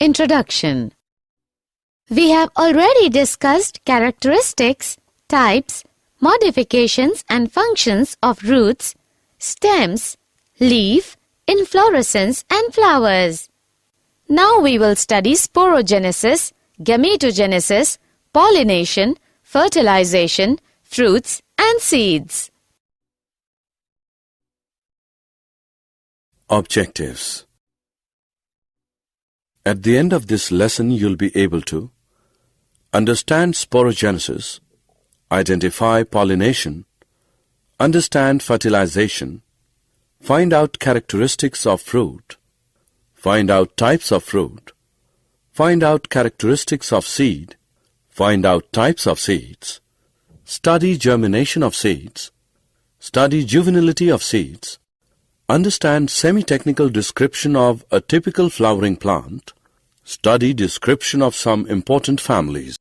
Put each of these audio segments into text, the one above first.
Introduction. We have already discussed characteristics, types, modifications and functions of roots, stems, leaf, inflorescence and flowers. Now we will study sporogenesis, gametogenesis, pollination, fertilization, fruits and seeds. Objectives. At the end of this lesson, you'll be able to understand sporogenesis, identify pollination, understand fertilization, find out characteristics of fruit, find out types of fruit, find out characteristics of seed, find out types of seeds, study germination of seeds, study juvenility of seeds, understand semi-technical description of a typical flowering plant, study description of some important families.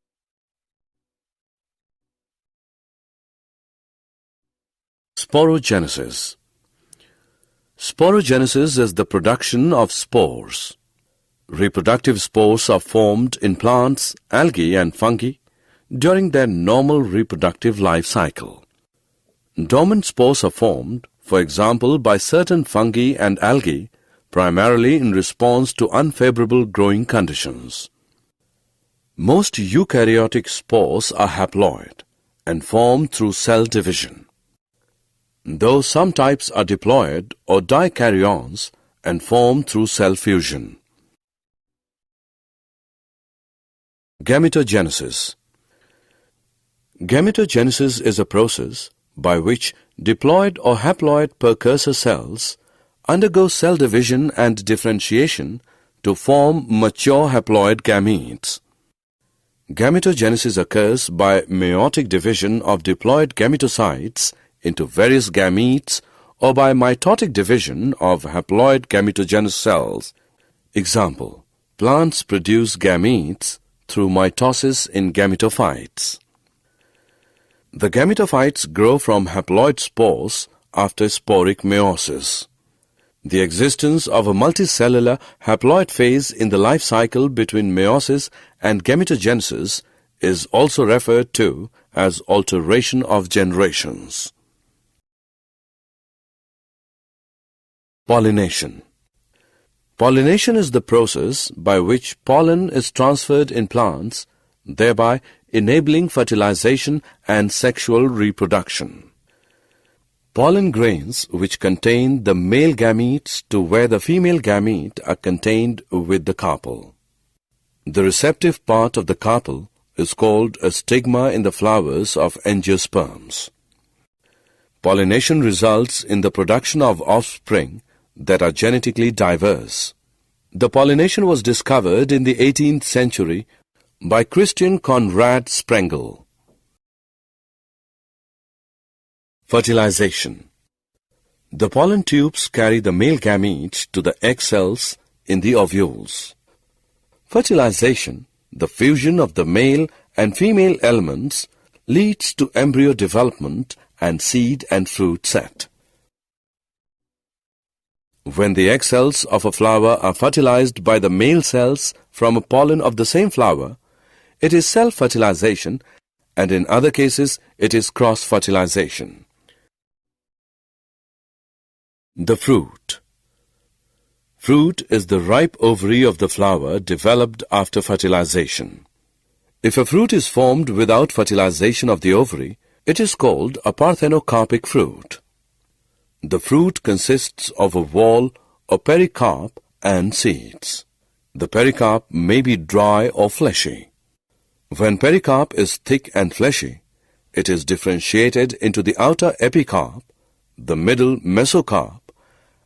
Sporogenesis. Sporogenesis is the production of spores. Reproductive spores are formed in plants, algae and fungi during their normal reproductive life cycle. Dormant spores are formed, for example, by certain fungi and algae, primarily in response to unfavorable growing conditions. Most eukaryotic spores are haploid and form through cell division, though some types are diploid or dikaryons and form through cell fusion. Gametogenesis. Gametogenesis is a process by which diploid or haploid precursor cells undergo cell division and differentiation to form mature haploid gametes. Gametogenesis occurs by meiotic division of diploid gametocytes into various gametes or by mitotic division of haploid gametogenous cells. Example: plants produce gametes through mitosis in gametophytes. The gametophytes grow from haploid spores after sporic meiosis. The existence of a multicellular haploid phase in the life cycle between meiosis and gametogenesis is also referred to as alteration of generations. Pollination. Pollination is the process by which pollen is transferred in plants, thereby enabling fertilization and sexual reproduction. Pollen grains which contain the male gametes to where the female gamete are contained with the carpel. The receptive part of the carpel is called a stigma in the flowers of angiosperms. Pollination results in the production of offspring that are genetically diverse. The pollination was discovered in the 18th century by Christian Conrad Sprengel. Fertilization. The pollen tubes carry the male gametes to the egg cells in the ovules. Fertilization, the fusion of the male and female elements, leads to embryo development and seed and fruit set. When the egg cells of a flower are fertilized by the male cells from a pollen of the same flower, it is self-fertilization, and in other cases it is cross-fertilization. The fruit. Fruit is the ripe ovary of the flower developed after fertilization. If a fruit is formed without fertilization of the ovary, it is called a parthenocarpic fruit. The fruit consists of a wall or pericarp and seeds. The pericarp may be dry or fleshy. When pericarp is thick and fleshy, it is differentiated into the outer epicarp, the middle mesocarp,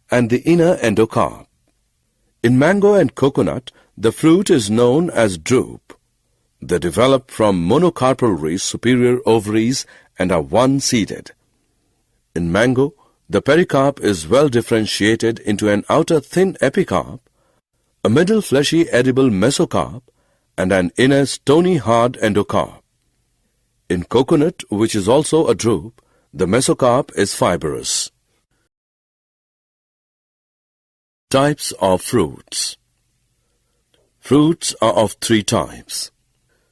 and the inner endocarp. In mango and coconut, the fruit is known as drupe. They develop from monocarpellary superior ovaries and are one-seeded. In mango, the pericarp is well differentiated into an outer thin epicarp, a middle fleshy edible mesocarp, and an inner stony hard endocarp. In coconut, which is also a drupe, the mesocarp is fibrous. Types of fruits. Fruits are of three types: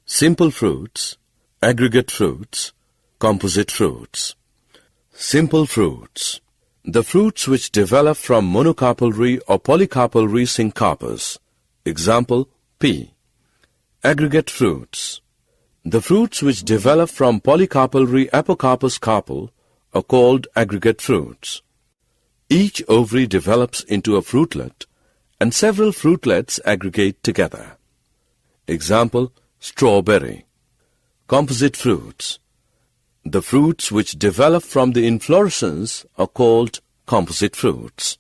simple fruits, aggregate fruits, composite fruits. Simple fruits: the fruits which develop from monocarpellary or polycarpellary syncarpus. Example, pea. Aggregate fruits: the fruits which develop from polycarpellary apocarpus carpel are called aggregate fruits. Each ovary develops into a fruitlet, and several fruitlets aggregate together. Example, strawberry. Composite fruits: the fruits which develop from the inflorescence are called composite fruits.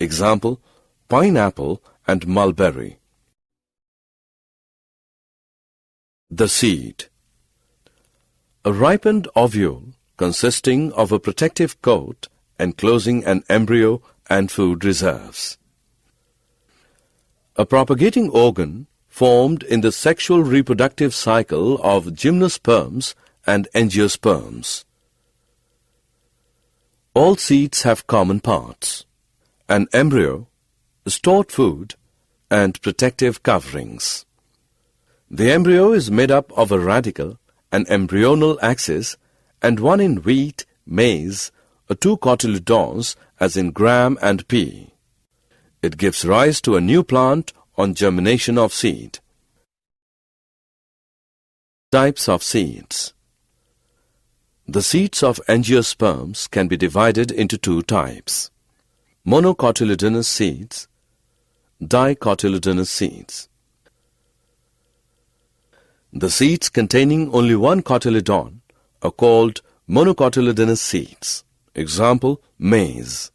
Example, pineapple and mulberry. The seed. A ripened ovule consisting of a protective coat enclosing an embryo and food reserves. A propagating organ formed in the sexual reproductive cycle of gymnosperms and angiosperms. All seeds have common parts: an embryo, stored food, and protective coverings. The embryo is made up of a radicle, an embryonal axis, and one in wheat, maize, or two cotyledons as in gram and pea. It gives rise to a new plant on germination of seed. Types of seeds. The seeds of angiosperms can be divided into two types: monocotyledonous seeds, dicotyledonous seeds. The seeds containing only one cotyledon are called monocotyledonous seeds. Example, maize.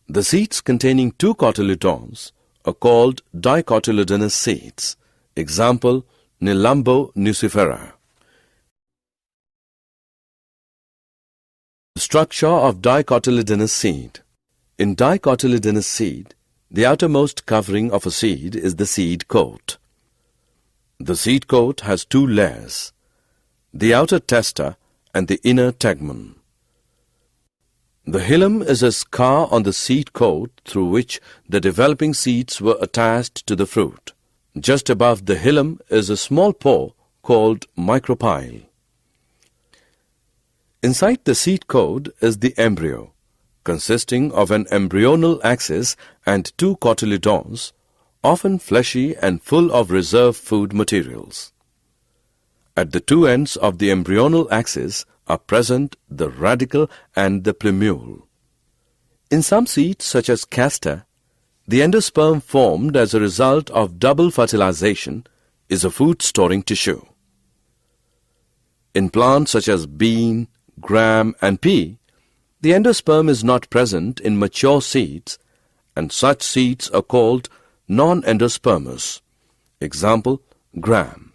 The seeds containing two cotyledons are called dicotyledonous seeds. Example, Nelumbo nucifera. Structure of dicotyledonous seed. In dicotyledonous seed, the outermost covering of a seed is the seed coat. The seed coat has two layers: the outer testa and the inner tegmen. The hilum is a scar on the seed coat through which the developing seeds were attached to the fruit. Just above the hilum is a small pore called micropyle. Inside the seed coat is the embryo, consisting of an embryonal axis and two cotyledons, often fleshy and full of reserve food materials. At the two ends of the embryonal axis are present the radicle and the plumule. In some seeds, such as castor, the endosperm formed as a result of double fertilization is a food-storing tissue. In plants such as bean, gram, and pea, the endosperm is not present in mature seeds, and such seeds are called non-endospermous. Example, gram.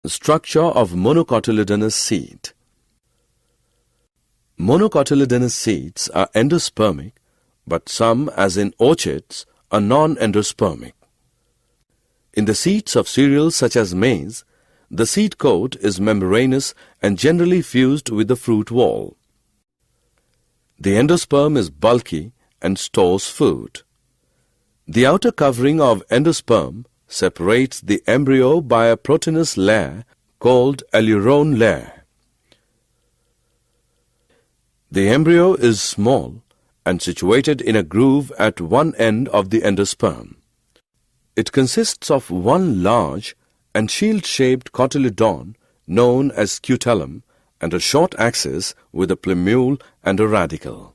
Structure of monocotyledonous seed. Monocotyledonous seeds are endospermic, but some, as in orchids, are non-endospermic. In the seeds of cereals such as maize, the seed coat is membranous and generally fused with the fruit wall. The endosperm is bulky and stores food. The outer covering of endosperm separates the embryo by a proteinous layer called alurone layer. The embryo is small and situated in a groove at one end of the endosperm. It consists of one large and shield-shaped cotyledon known as scutellum and a short axis with a plumule and a radicle.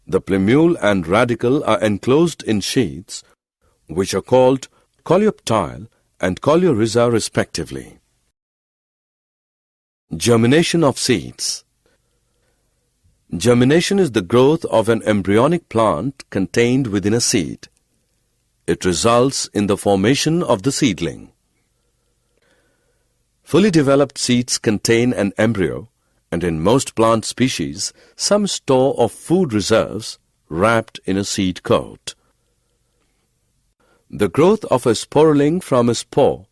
The plumule and radicle are enclosed in sheaths, which are called coleoptile and coleorhiza respectively. Germination of seeds. Germination is the growth of an embryonic plant contained within a seed. It results in the formation of the seedling. Fully developed seeds contain an embryo, and in most plant species, some store of food reserves wrapped in a seed coat. The growth of a sporuling from a spore,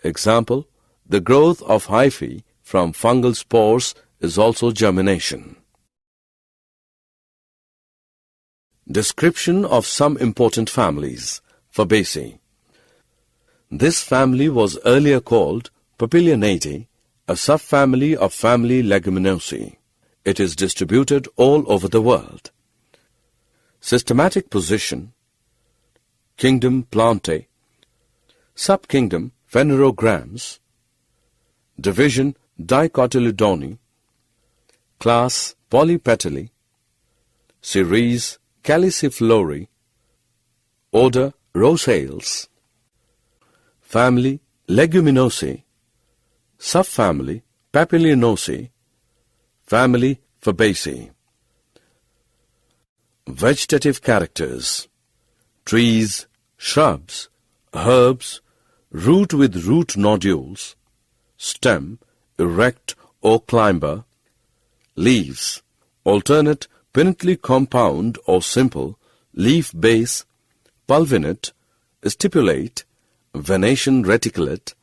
example, the growth of hyphae from fungal spores, is also germination. Description of some important families. Fabaceae. This family was earlier called Papilionidae, a subfamily of family Leguminosae. It is distributed all over the world. Systematic position. Kingdom Plantae. Subkingdom Phanerogrammes. Division Dicotyledoni. Class Polypetalae. Series Caliciflorae. Order Rosales. Family Leguminosae. Subfamily Papilionosae. Family Fabaceae. Vegetative characters. Trees, shrubs, herbs, root with root nodules, stem, erect or climber, leaves, alternate, pinnately compound or simple, leaf base, pulvinate, stipulate, venation reticulate.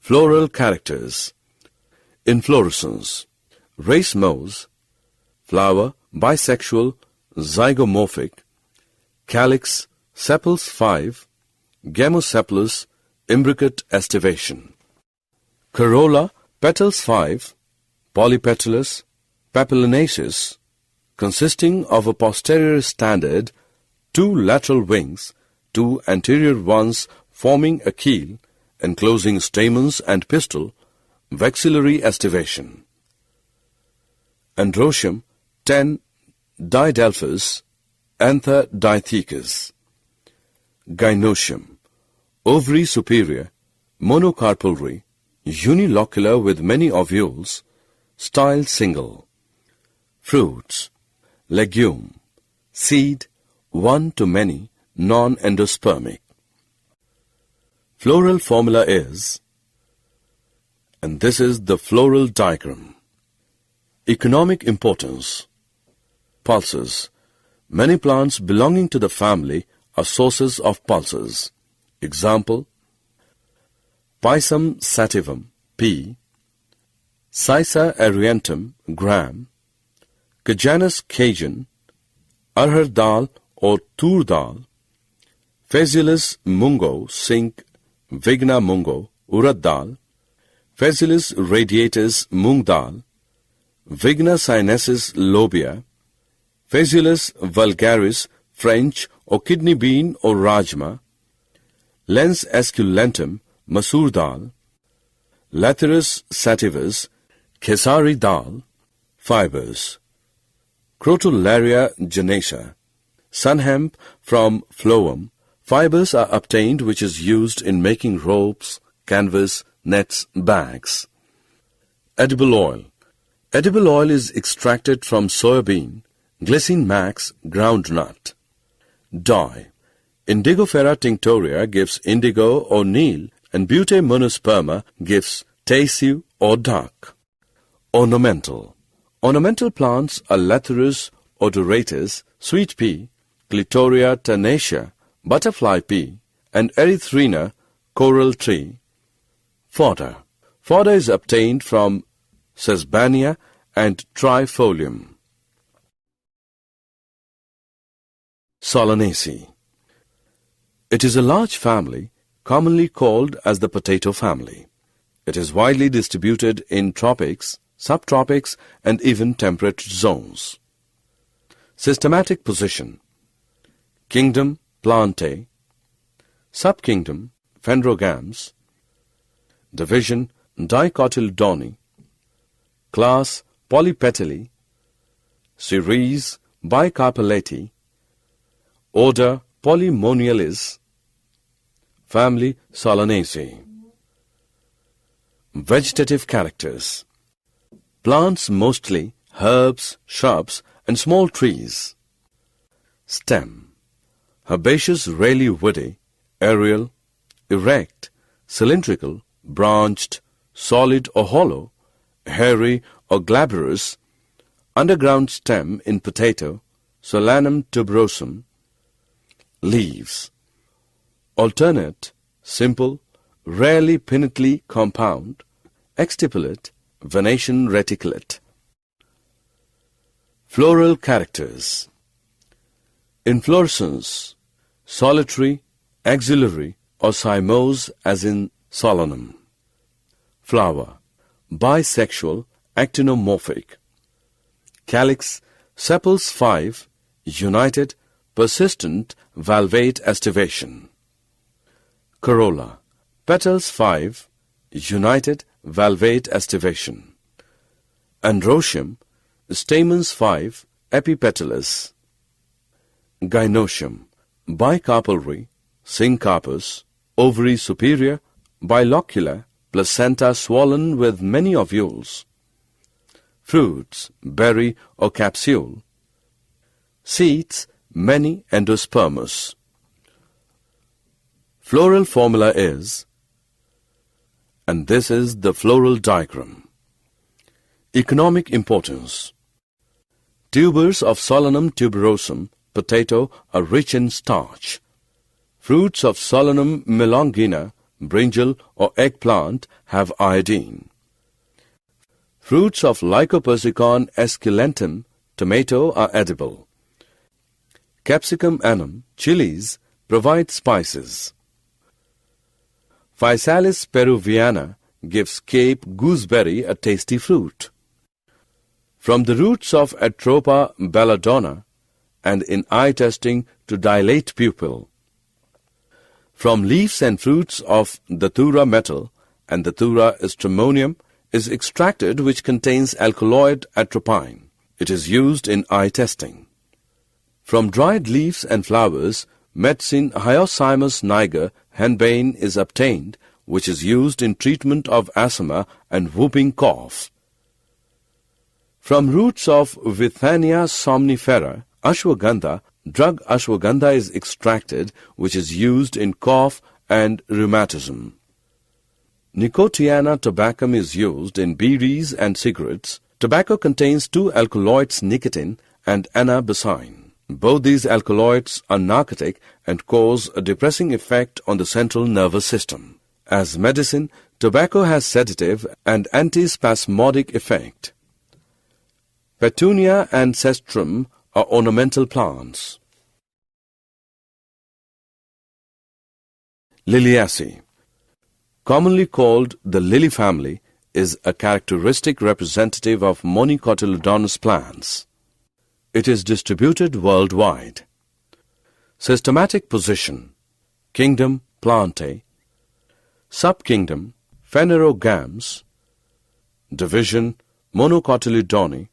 Floral characters. Inflorescence. Racemose. Flower bisexual, zygomorphic. Calyx sepals 5. Gamosepalous, imbricate estivation. Corolla petals 5. Polypetalous, papilionaceous, consisting of a posterior standard, 2 lateral wings, 2 anterior ones forming a keel, enclosing stamens and pistil, vexillary estivation. Androecium 10 didelphous, anther dithecus. Gynoecium, ovary superior, monocarpellary, unilocular with many ovules, style single. Fruits. Legume, seed, one to many, non-endospermic. Floral formula is, and this is the floral diagram. Economic importance. Pulses. Many plants belonging to the family are sources of pulses. Example: Pisum sativum, pea; Cica arietum, gram; Cajanus Cajun, arhar dal or tur dal; Phaseolus mungo, sink, Vigna mungo, urad dal; Phaseolus radiatus, mung dal; Vigna sinensis, lobia; Phaseolus vulgaris, French, or kidney bean or rajma; Lens esculentum, masoor dal; Lathyrus sativus, Khesari dal. Fibers. Crotalaria genaceae. Sunhemp from phloem. Fibers are obtained which is used in making ropes, canvas, nets, bags. Edible oil. Edible oil is extracted from soybean, glycine max, groundnut. Dye. Indigofera tinctoria gives indigo or neil, and Bute monosperma gives tissue or dark. Ornamental. Ornamental plants are Lathyrus odoratus, sweet pea, Clitoria tenacia, butterfly pea, and Erythrina, coral tree. Fodder. Fodder is obtained from Sesbania and Trifolium. Solanaceae. It is a large family, commonly called as the potato family. It is widely distributed in tropics, subtropics, and even temperate zones. Systematic position. Kingdom Plantae. Subkingdom Phanerogrammes. Division Dicotyledoni. Class Polypetalae. Series Bicarpellatae. Order Polymoniales. Family Solanaceae. Vegetative characters. Plants mostly, herbs, shrubs, and small trees. Stem. Herbaceous, rarely woody, aerial, erect, cylindrical, branched, solid or hollow, hairy or glabrous, underground stem in potato, Solanum tuberosum. Leaves. Alternate, simple, rarely pinnately compound, exstipulate, venation reticulate. Floral characters. Inflorescence, solitary, axillary or cymose as in solanum. Flower, bisexual, actinomorphic. Calyx, sepals 5, united, persistent, valvate estivation. Corolla, petals 5, united, valvate estivation. Androecium, stamens 5, epipetalous. Gynoecium, bicarpellary, syncarpous, ovary superior, bilocular, placenta swollen with many ovules. Fruits, berry or capsule. Seeds, many endospermous. Floral formula is, and this is the floral diagram. Economic importance. Tubers of Solanum tuberosum, potato, are rich in starch. Fruits of Solanum melongena, brinjal or eggplant, have iodine. Fruits of Lycopersicon esculentum, tomato, are edible. Capsicum annuum, chilies, provide spices. Physalis peruviana gives Cape gooseberry a tasty fruit. From the roots of Atropa belladonna and in eye testing to dilate pupil. From leaves and fruits of Datura metal and Datura stramonium is extracted which contains alkaloid atropine. It is used in eye testing. From dried leaves and flowers, medicine Hyoscyamus niger henbane is obtained, which is used in treatment of asthma and whooping cough. From roots of Withania somnifera, ashwagandha, drug ashwagandha is extracted, which is used in cough and rheumatism. Nicotiana tabacum is used in bidis and cigarettes. Tobacco contains two alkaloids, nicotine and anabasine. Both these alkaloids are narcotic and cause a depressing effect on the central nervous system. As medicine, tobacco has sedative and antispasmodic effect. Petunia and cestrum are ornamental plants. Liliaceae, commonly called the lily family, is a characteristic representative of monocotyledonous plants. It is distributed worldwide. Systematic position: Kingdom Plantae, Subkingdom Phanerogams, Division Monocotyledone,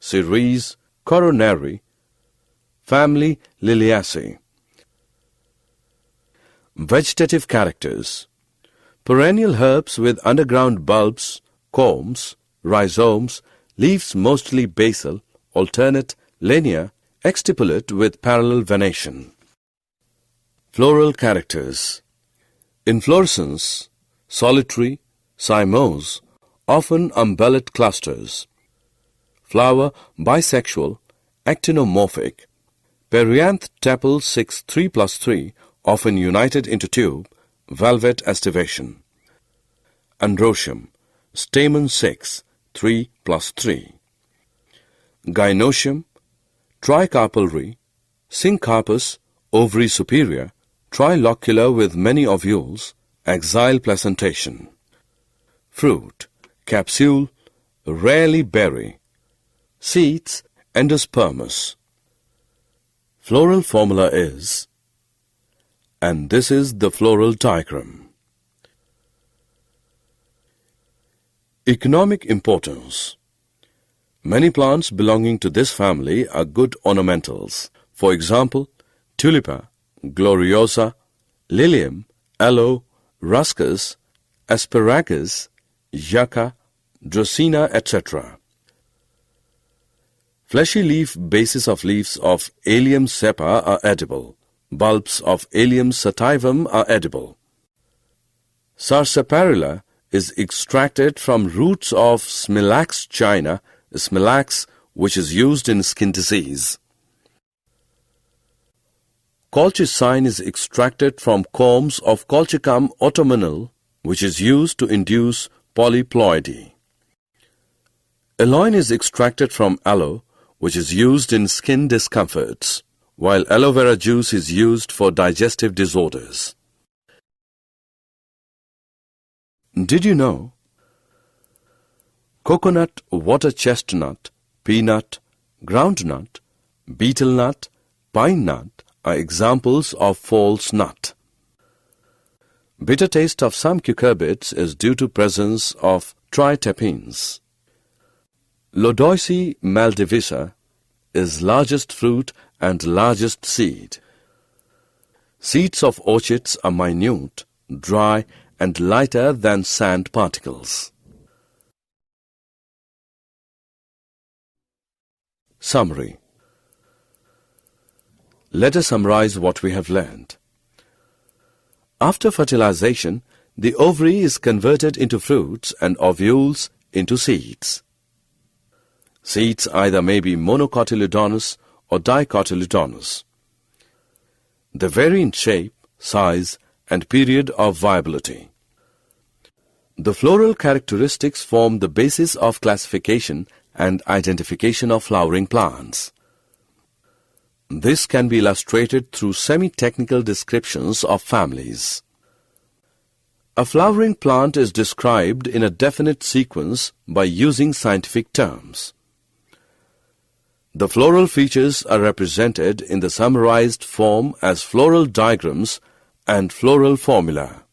Series Coronary, Family Liliaceae. Vegetative characters: perennial herbs with underground bulbs, corms, rhizomes, leaves mostly basal, alternate, linear, exstipulate with parallel venation. Floral characters: inflorescence, solitary, cymose, often umbellate clusters. Flower bisexual, actinomorphic. Perianth tepal 6 3+3, often united into tube, valvate estivation. Androecium, stamen 6 3+3. Gynoecium, tricarpellary, syncarpous, ovary superior, trilocular with many ovules, axile placentation. Fruit, capsule, rarely berry. Seeds, endospermous. Floral formula is, and this is the floral diagram. Economic importance. Many plants belonging to this family are good ornamentals. For example, tulipa, gloriosa, lilium, aloe, ruscus, asparagus, yucca, dracena, etc. Fleshy leaf bases of leaves of Allium cepa are edible. Bulbs of Allium sativum are edible. Sarsaparilla is extracted from roots of Smilax china, smilax, which is used in skin disease. Colchicine is extracted from corms of Colchicum autumnale, which is used to induce polyploidy. Aloin is extracted from aloe, which is used in skin discomforts. while aloe vera juice is used for digestive disorders. Did you know? Coconut, water chestnut, peanut, groundnut, betel nut, pine nut are examples of false nut. Bitter taste of some cucurbits is due to presence of triterpenes. Lodoicea maldivisa is largest fruit and largest seed. Seeds of orchids are minute, dry and lighter than sand particles. Summary. Let us summarize what we have learned. After fertilization, the ovary is converted into fruits and ovules into seeds. Seeds either may be monocotyledonous or dicotyledonous. They vary in shape, size, and period of viability. The floral characteristics form the basis of classification and identification of flowering plants. This can be illustrated through semi-technical descriptions of families. A flowering plant is described in a definite sequence by using scientific terms. The floral features are represented in the summarized form as floral diagrams and floral formula.